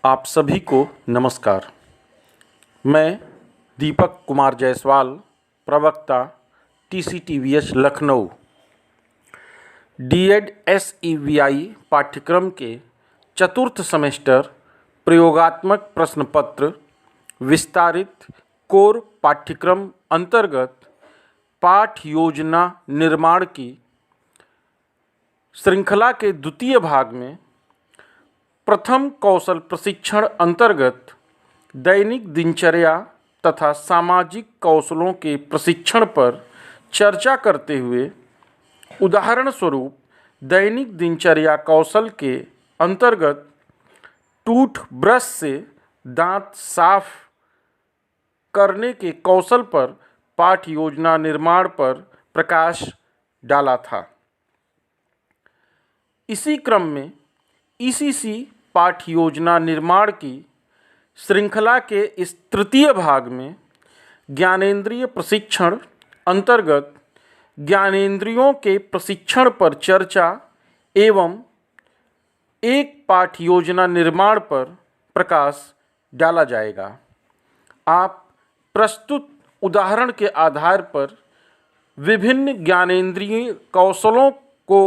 आप सभी को नमस्कार। मैं दीपक कुमार जायसवाल, प्रवक्ता TCTVH लखनऊ, DED SEVI पाठ्यक्रम के चतुर्थ सेमेस्टर प्रयोगात्मक प्रश्न पत्र विस्तारित कोर पाठ्यक्रम अंतर्गत पाठ योजना निर्माण की श्रृंखला के द्वितीय भाग में प्रथम कौशल प्रशिक्षण अंतर्गत दैनिक दिनचर्या तथा सामाजिक कौशलों के प्रशिक्षण पर चर्चा करते हुए उदाहरण स्वरूप दैनिक दिनचर्या कौशल के अंतर्गत टूथब्रश से दांत साफ करने के कौशल पर पाठ योजना निर्माण पर प्रकाश डाला था। इसी क्रम में ECC पाठ योजना निर्माण की श्रृंखला के इस तृतीय भाग में ज्ञानेंद्रिय प्रशिक्षण अंतर्गत ज्ञानेंद्रियों के प्रशिक्षण पर चर्चा एवं एक पाठ योजना निर्माण पर प्रकाश डाला जाएगा। आप प्रस्तुत उदाहरण के आधार पर विभिन्न ज्ञानेंद्रिय कौशलों को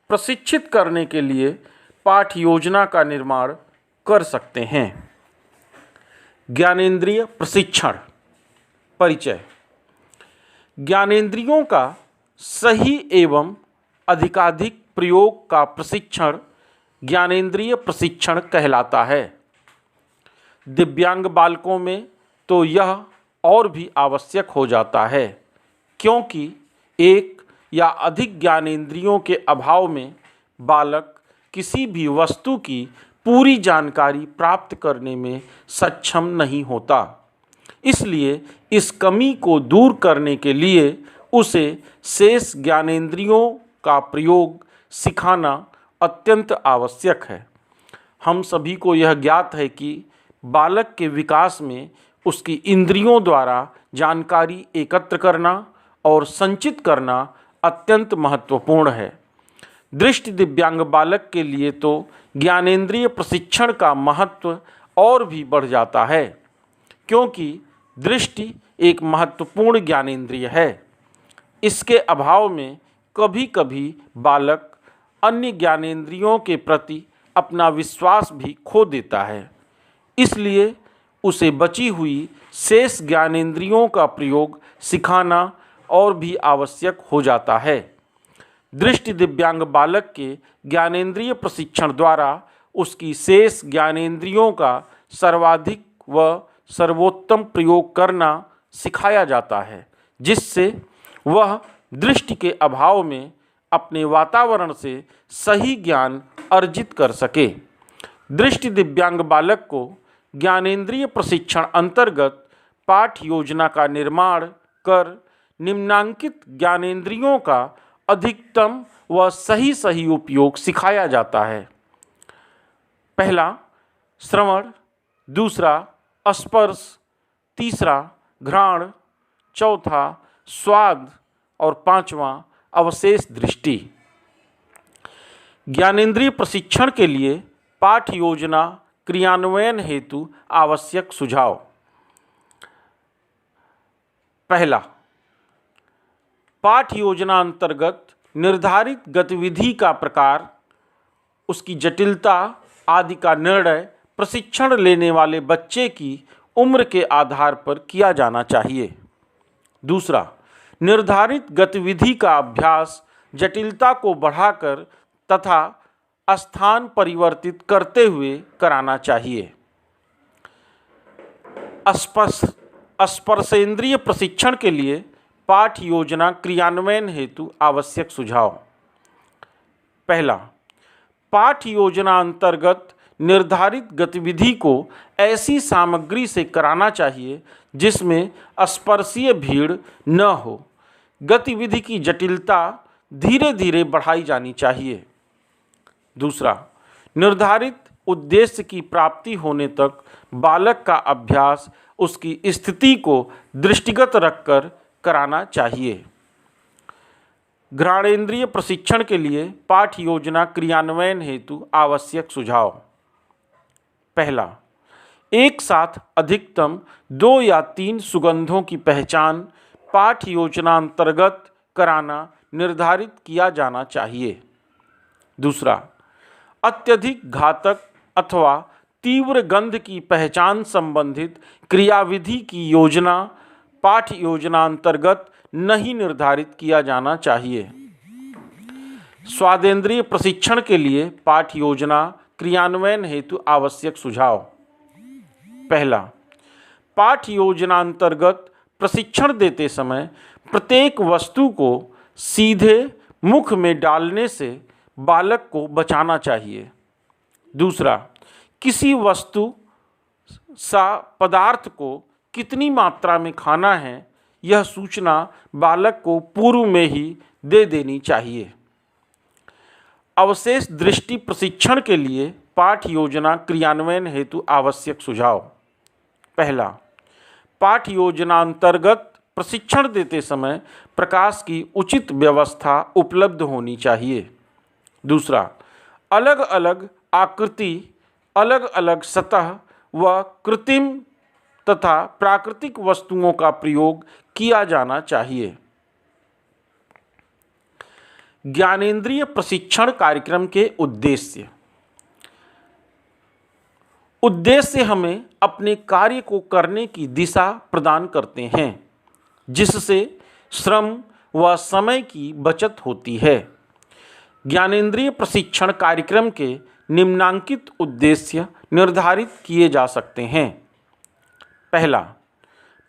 प्रशिक्षित करने के लिए पाठ योजना का निर्माण कर सकते हैं। ज्ञानेंद्रिय प्रशिक्षण परिचय। ज्ञानेंद्रियों का सही एवं अधिकाधिक प्रयोग का प्रशिक्षण ज्ञानेंद्रिय प्रशिक्षण कहलाता है। दिव्यांग बालकों में तो यह और भी आवश्यक हो जाता है, क्योंकि एक या अधिक ज्ञानेंद्रियों के अभाव में बालक किसी भी वस्तु की पूरी जानकारी प्राप्त करने में सक्षम नहीं होता। इसलिए इस कमी को दूर करने के लिए उसे शेष ज्ञानेंद्रियों का प्रयोग सिखाना अत्यंत आवश्यक है। हम सभी को यह ज्ञात है कि बालक के विकास में उसकी इंद्रियों द्वारा जानकारी एकत्र करना और संचित करना अत्यंत महत्वपूर्ण है। दृष्टि दिव्यांग बालक के लिए तो ज्ञानेंद्रिय प्रशिक्षण का महत्व और भी बढ़ जाता है, क्योंकि दृष्टि एक महत्वपूर्ण ज्ञानेंद्रिय है। इसके अभाव में कभी कभी बालक अन्य ज्ञानेंद्रियों के प्रति अपना विश्वास भी खो देता है। इसलिए उसे बची हुई शेष ज्ञानेंद्रियों का प्रयोग सिखाना और भी आवश्यक हो जाता है। दृष्टि दिव्यांग बालक के ज्ञानेंद्रिय प्रशिक्षण द्वारा उसकी शेष ज्ञानेंद्रियों का सर्वाधिक व सर्वोत्तम प्रयोग करना सिखाया जाता है, जिससे वह दृष्टि के अभाव में अपने वातावरण से सही ज्ञान अर्जित कर सके। दृष्टि दिव्यांग बालक को ज्ञानेंद्रिय प्रशिक्षण अंतर्गत पाठ योजना का निर्माण कर निम्नांकित ज्ञानेंद्रियों का अधिकतम व सही उपयोग सिखाया जाता है। पहला श्रवण, दूसरा स्पर्श, तीसरा घ्राण, चौथा स्वाद और पांचवा अवशेष दृष्टि। ज्ञानेंद्रिय प्रशिक्षण के लिए पाठ योजना क्रियान्वयन हेतु आवश्यक सुझाव। पहला, पाठ योजना अंतर्गत निर्धारित गतिविधि का प्रकार, उसकी जटिलता आदि का निर्णय प्रशिक्षण लेने वाले बच्चे की उम्र के आधार पर किया जाना चाहिए। दूसरा, निर्धारित गतिविधि का अभ्यास जटिलता को बढ़ाकर तथा स्थान परिवर्तित करते हुए कराना चाहिए। स्पर्शेंद्रिय प्रशिक्षण के लिए पाठ योजना क्रियान्वयन हेतु आवश्यक सुझाव। पहला, पाठ योजना अंतर्गत निर्धारित गतिविधि को ऐसी सामग्री से कराना चाहिए जिसमें स्पर्शीय भीड़ न हो। गतिविधि की जटिलता धीरे धीरे बढ़ाई जानी चाहिए। दूसरा, निर्धारित उद्देश्य की प्राप्ति होने तक बालक का अभ्यास उसकी स्थिति को दृष्टिगत रखकर कराना चाहिए। घ्राणेंद्रिय प्रशिक्षण के लिए पाठ योजना क्रियान्वयन हेतु आवश्यक सुझाव। पहला, एक साथ अधिकतम 2 या 3 सुगंधों की पहचान पाठ योजना अंतर्गत कराना निर्धारित किया जाना चाहिए। दूसरा, अत्यधिक घातक अथवा तीव्र गंध की पहचान संबंधित क्रियाविधि की योजना पाठ योजना अंतर्गत नहीं निर्धारित किया जाना चाहिए। स्वादेंद्रिय प्रशिक्षण के लिए पाठ योजना क्रियान्वयन हेतु आवश्यक सुझाव। पहला, पाठ योजना अंतर्गत प्रशिक्षण देते समय प्रत्येक वस्तु को सीधे मुख में डालने से बालक को बचाना चाहिए। दूसरा, किसी वस्तु सा पदार्थ को कितनी मात्रा में खाना है यह सूचना बालक को पूर्व में ही दे देनी चाहिए। अवशेष दृष्टि प्रशिक्षण के लिए पाठ योजना क्रियान्वयन हेतु आवश्यक सुझाव। पहला, पाठ योजना अंतर्गत प्रशिक्षण देते समय प्रकाश की उचित व्यवस्था उपलब्ध होनी चाहिए। दूसरा, अलग अलग आकृति, अलग अलग सतह व कृत्रिम तथा प्राकृतिक वस्तुओं का प्रयोग किया जाना चाहिए। ज्ञानेंद्रिय प्रशिक्षण कार्यक्रम के उद्देश्य। उद्देश्य हमें अपने कार्य को करने की दिशा प्रदान करते हैं, जिससे श्रम व समय की बचत होती है। ज्ञानेंद्रिय प्रशिक्षण कार्यक्रम के निम्नांकित उद्देश्य निर्धारित किए जा सकते हैं। पहला,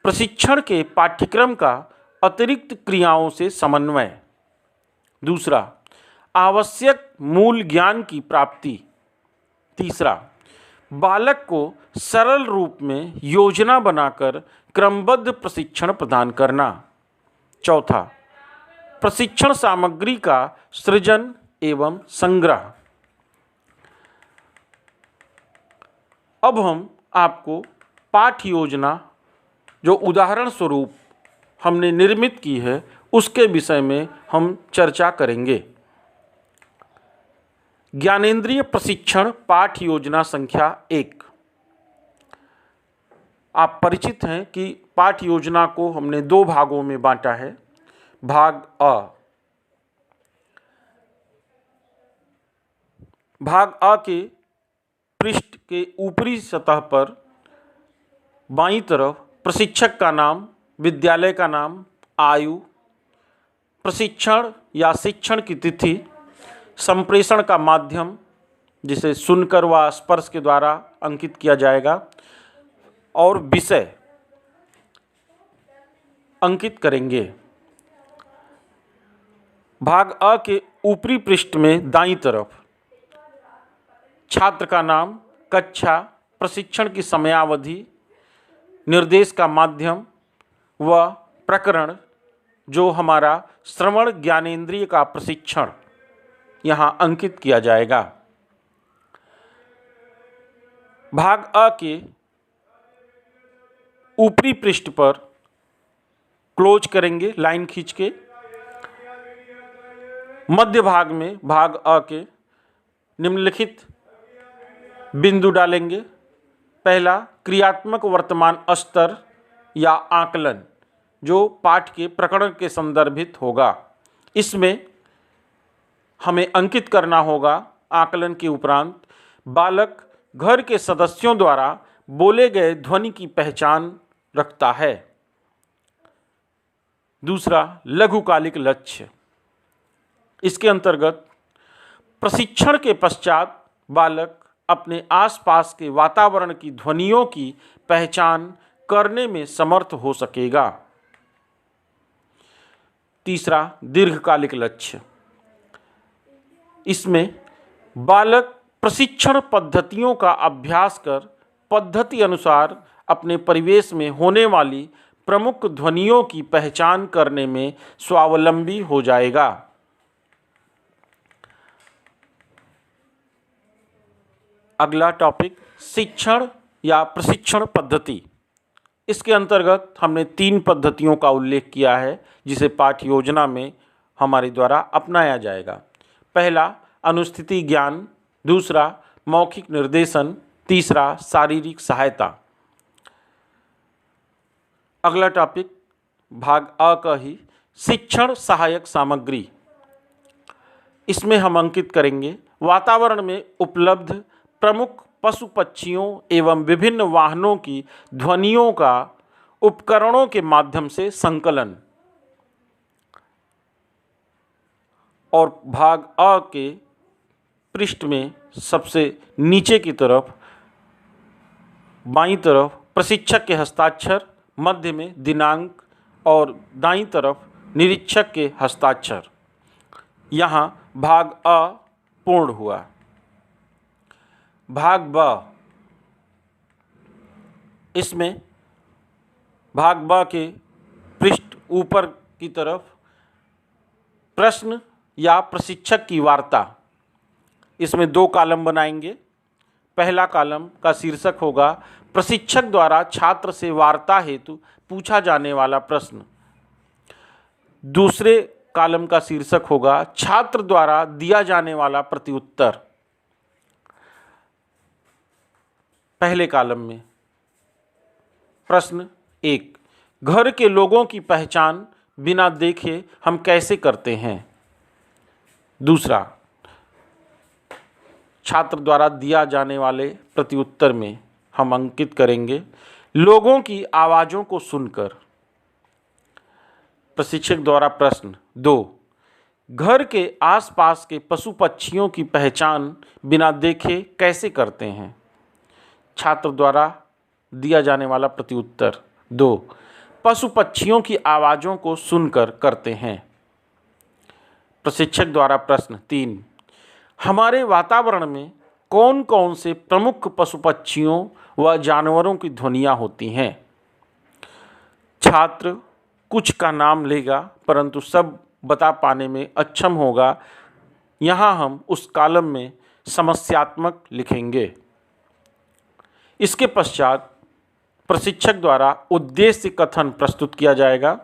प्रशिक्षण के पाठ्यक्रम का अतिरिक्त क्रियाओं से समन्वय। दूसरा, आवश्यक मूल ज्ञान की प्राप्ति। तीसरा, बालक को सरल रूप में योजना बनाकर क्रमबद्ध प्रशिक्षण प्रदान करना। चौथा, प्रशिक्षण सामग्री का सृजन एवं संग्रह। अब हम आपको पाठ योजना जो उदाहरण स्वरूप हमने निर्मित की है उसके विषय में हम चर्चा करेंगे। ज्ञानेंद्रिय प्रशिक्षण पाठ योजना संख्या 1। आप परिचित हैं कि पाठ योजना को हमने 2 भागों में बांटा है। भाग अ। भाग अ के पृष्ठ के ऊपरी सतह पर बाईं तरफ प्रशिक्षक का नाम, विद्यालय का नाम, आयु, प्रशिक्षण या शिक्षण की तिथि, संप्रेषण का माध्यम जिसे सुनकर व स्पर्श के द्वारा अंकित किया जाएगा, और विषय अंकित करेंगे। भाग अ के ऊपरी पृष्ठ में दाईं तरफ छात्र का नाम, कक्षा, प्रशिक्षण की समयावधि, निर्देश का माध्यम व प्रकरण जो हमारा श्रवण ज्ञानेंद्रिय का प्रशिक्षण यहाँ अंकित किया जाएगा। भाग अ के ऊपरी पृष्ठ पर क्लोज करेंगे लाइन खींच के। मध्य भाग में भाग अ के निम्नलिखित बिंदु डालेंगे। पहला, क्रियात्मक वर्तमान स्तर या आकलन जो पाठ के प्रकरण के संदर्भित होगा। इसमें हमें अंकित करना होगा आकलन के उपरांत बालक घर के सदस्यों द्वारा बोले गए ध्वनि की पहचान रखता है। दूसरा, लघुकालिक लक्ष्य। इसके अंतर्गत प्रशिक्षण के पश्चात बालक अपने आसपास के वातावरण की ध्वनियों की पहचान करने में समर्थ हो सकेगा। तीसरा, दीर्घकालिक लक्ष्य। इसमें बालक प्रशिक्षण पद्धतियों का अभ्यास कर पद्धति अनुसार अपने परिवेश में होने वाली प्रमुख ध्वनियों की पहचान करने में स्वावलंबी हो जाएगा। अगला टॉपिक, शिक्षण या प्रशिक्षण पद्धति। इसके अंतर्गत हमने 3 पद्धतियों का उल्लेख किया है जिसे पाठ योजना में हमारे द्वारा अपनाया जाएगा। पहला, अनुस्थिति ज्ञान। दूसरा, मौखिक निर्देशन। तीसरा शारीरिक सहायता। अगला टॉपिक भाग अ का ही शिक्षण सहायक सामग्री। इसमें हम अंकित करेंगे वातावरण में उपलब्ध प्रमुख पशु पक्षियों एवं विभिन्न वाहनों की ध्वनियों का उपकरणों के माध्यम से संकलन। और भाग अ के पृष्ठ में सबसे नीचे की तरफ बाईं तरफ प्रशिक्षक के हस्ताक्षर, मध्य में दिनांक और दाईं तरफ निरीक्षक के हस्ताक्षर। यहाँ भाग अ पूर्ण हुआ। भाग ब, इसमें भाग ब के पृष्ठ ऊपर की तरफ प्रश्न या प्रशिक्षक की वार्ता। इसमें 2 कॉलम बनाएंगे। पहला कॉलम का शीर्षक होगा प्रशिक्षक द्वारा छात्र से वार्ता हेतु पूछा जाने वाला प्रश्न। दूसरे कॉलम का शीर्षक होगा छात्र द्वारा दिया जाने वाला प्रत्युत्तर। पहले कॉलम में प्रश्न 1, घर के लोगों की पहचान बिना देखे हम कैसे करते हैं। दूसरा, छात्र द्वारा दिया जाने वाले प्रत्युत्तर में हम अंकित करेंगे लोगों की आवाज़ों को सुनकर। प्रशिक्षक द्वारा प्रश्न 2, घर के आसपास के पशु पक्षियों की पहचान बिना देखे कैसे करते हैं। छात्र द्वारा दिया जाने वाला प्रत्युत्तर 2, पशु पक्षियों की आवाज़ों को सुनकर करते हैं। प्रशिक्षक द्वारा प्रश्न 3, हमारे वातावरण में कौन कौन से प्रमुख पशु पक्षियों व जानवरों की ध्वनियाँ होती हैं। छात्र कुछ का नाम लेगा परंतु सब बता पाने में अक्षम होगा। यहाँ हम उस कॉलम में समस्यात्मक लिखेंगे। इसके पश्चात प्रशिक्षक द्वारा उद्देश्य कथन प्रस्तुत किया जाएगा,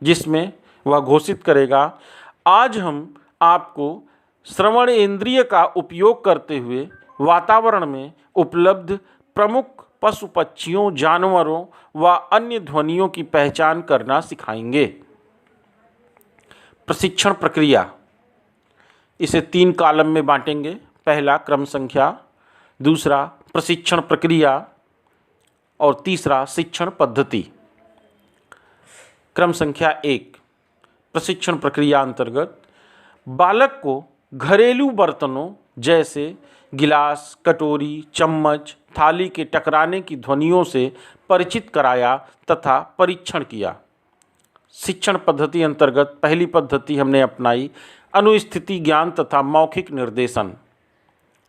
जिसमें वह घोषित करेगा आज हम आपको श्रवण इंद्रिय का उपयोग करते हुए वातावरण में उपलब्ध प्रमुख पशु पक्षियों, जानवरों व अन्य ध्वनियों की पहचान करना सिखाएंगे। प्रशिक्षण प्रक्रिया, इसे 3 कॉलम में बांटेंगे। पहला क्रम संख्या, दूसरा प्रशिक्षण प्रक्रिया और तीसरा शिक्षण पद्धति। क्रम संख्या 1, प्रशिक्षण प्रक्रिया अंतर्गत बालक को घरेलू बर्तनों जैसे गिलास, कटोरी, चम्मच, थाली के टकराने की ध्वनियों से परिचित कराया तथा परीक्षण किया। शिक्षण पद्धति अंतर्गत पहली पद्धति हमने अपनाई अनुस्थिति ज्ञान तथा मौखिक निर्देशन।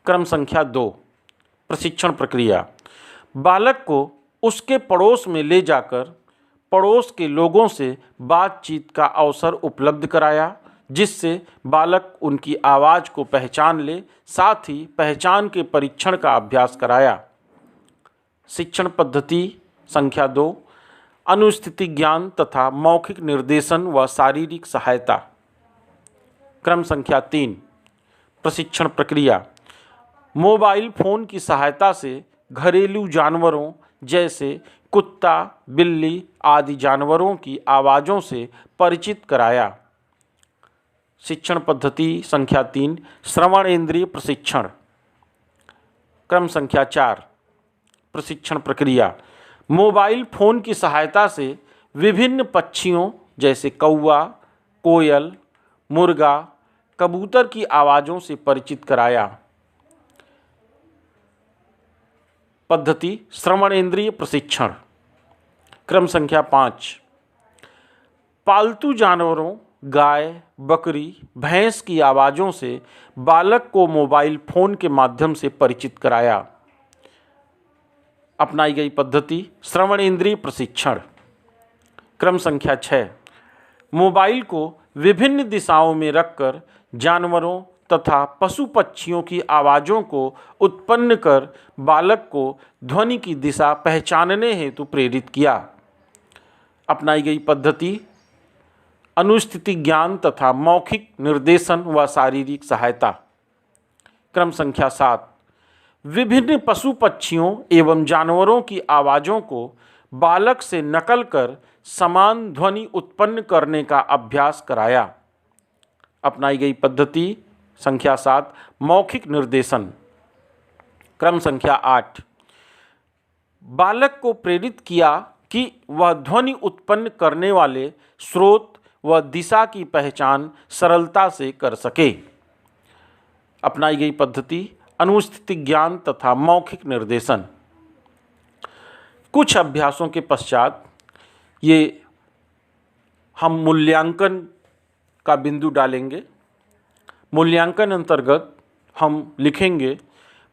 क्रम संख्या 2, प्रशिक्षण प्रक्रिया, बालक को उसके पड़ोस में ले जाकर पड़ोस के लोगों से बातचीत का अवसर उपलब्ध कराया, जिससे बालक उनकी आवाज़ को पहचान ले, साथ ही पहचान के परीक्षण का अभ्यास कराया। शिक्षण पद्धति संख्या 2, अनुस्थिति ज्ञान तथा मौखिक निर्देशन व शारीरिक सहायता। क्रम संख्या 3, प्रशिक्षण प्रक्रिया, मोबाइल फ़ोन की सहायता से घरेलू जानवरों जैसे कुत्ता, बिल्ली आदि जानवरों की आवाज़ों से परिचित कराया। शिक्षण पद्धति संख्या 3, श्रवण इंद्रिय प्रशिक्षण। क्रम संख्या 4, प्रशिक्षण प्रक्रिया, मोबाइल फ़ोन की सहायता से विभिन्न पक्षियों जैसे कौवा, कोयल, मुर्गा, कबूतर की आवाज़ों से परिचित कराया। पद्धति श्रवण इंद्रिय प्रशिक्षण। क्रम संख्या 5, पालतू जानवरों गाय, बकरी, भैंस की आवाज़ों से बालक को मोबाइल फ़ोन के माध्यम से परिचित कराया। अपनाई गई पद्धति श्रवण इंद्रिय प्रशिक्षण। क्रम संख्या 6, मोबाइल को विभिन्न दिशाओं में रखकर जानवरों तथा पशु पक्षियों की आवाज़ों को उत्पन्न कर बालक को ध्वनि की दिशा पहचानने हेतु प्रेरित किया। अपनाई गई पद्धति अनुस्थिति ज्ञान तथा मौखिक निर्देशन व शारीरिक सहायता। क्रम संख्या 7, विभिन्न पशु पक्षियों एवं जानवरों की आवाज़ों को बालक से नकल कर समान ध्वनि उत्पन्न करने का अभ्यास कराया। अपनाई गई पद्धति संख्या 7, मौखिक निर्देशन। क्रम संख्या 8, बालक को प्रेरित किया कि वह ध्वनि उत्पन्न करने वाले स्रोत व दिशा की पहचान सरलता से कर सके। अपनाई गई पद्धति अनुस्थिति ज्ञान तथा मौखिक निर्देशन। कुछ अभ्यासों के पश्चात ये हम मूल्यांकन का बिंदु डालेंगे। मूल्यांकन अंतर्गत हम लिखेंगे,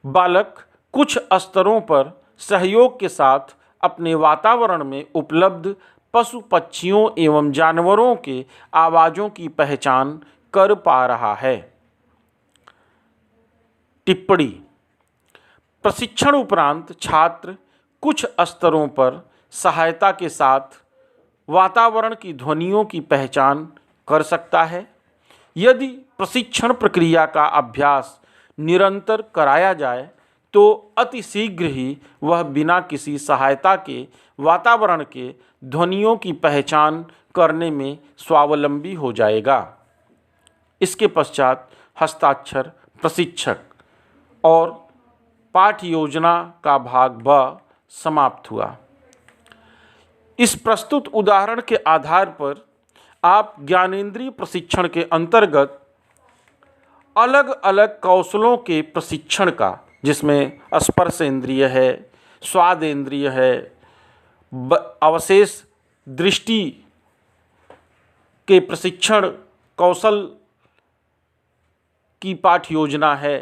बालक कुछ स्तरों पर सहयोग के साथ अपने वातावरण में उपलब्ध पशु पक्षियों एवं जानवरों के आवाज़ों की पहचान कर पा रहा है। टिप्पणी: प्रशिक्षण उपरांत छात्र कुछ स्तरों पर सहायता के साथ वातावरण की ध्वनियों की पहचान कर सकता है। यदि प्रशिक्षण प्रक्रिया का अभ्यास निरंतर कराया जाए तो अति शीघ्र ही वह बिना किसी सहायता के वातावरण के ध्वनियों की पहचान करने में स्वावलंबी हो जाएगा। इसके पश्चात हस्ताक्षर प्रशिक्षक और पाठ योजना का भाग ब समाप्त हुआ। इस प्रस्तुत उदाहरण के आधार पर आप ज्ञानेंद्रिय प्रशिक्षण के अंतर्गत अलग अलग कौशलों के प्रशिक्षण का, जिसमें स्पर्शेंद्रिय है, स्वादेंद्रिय है, अवशेष दृष्टि के प्रशिक्षण कौशल की पाठ योजना है,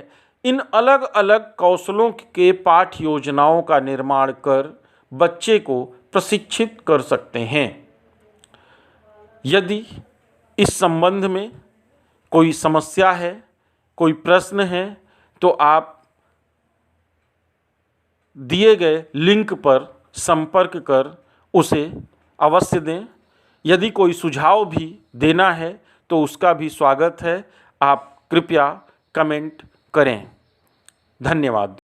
इन अलग अलग कौशलों के पाठ योजनाओं का निर्माण कर बच्चे को प्रशिक्षित कर सकते हैं। यदि इस संबंध में कोई समस्या है, कोई प्रश्न है, तो आप दिए गए लिंक पर संपर्क कर उसे अवश्य दें। यदि कोई सुझाव भी देना है तो उसका भी स्वागत है। आप कृपया कमेंट करें। धन्यवाद।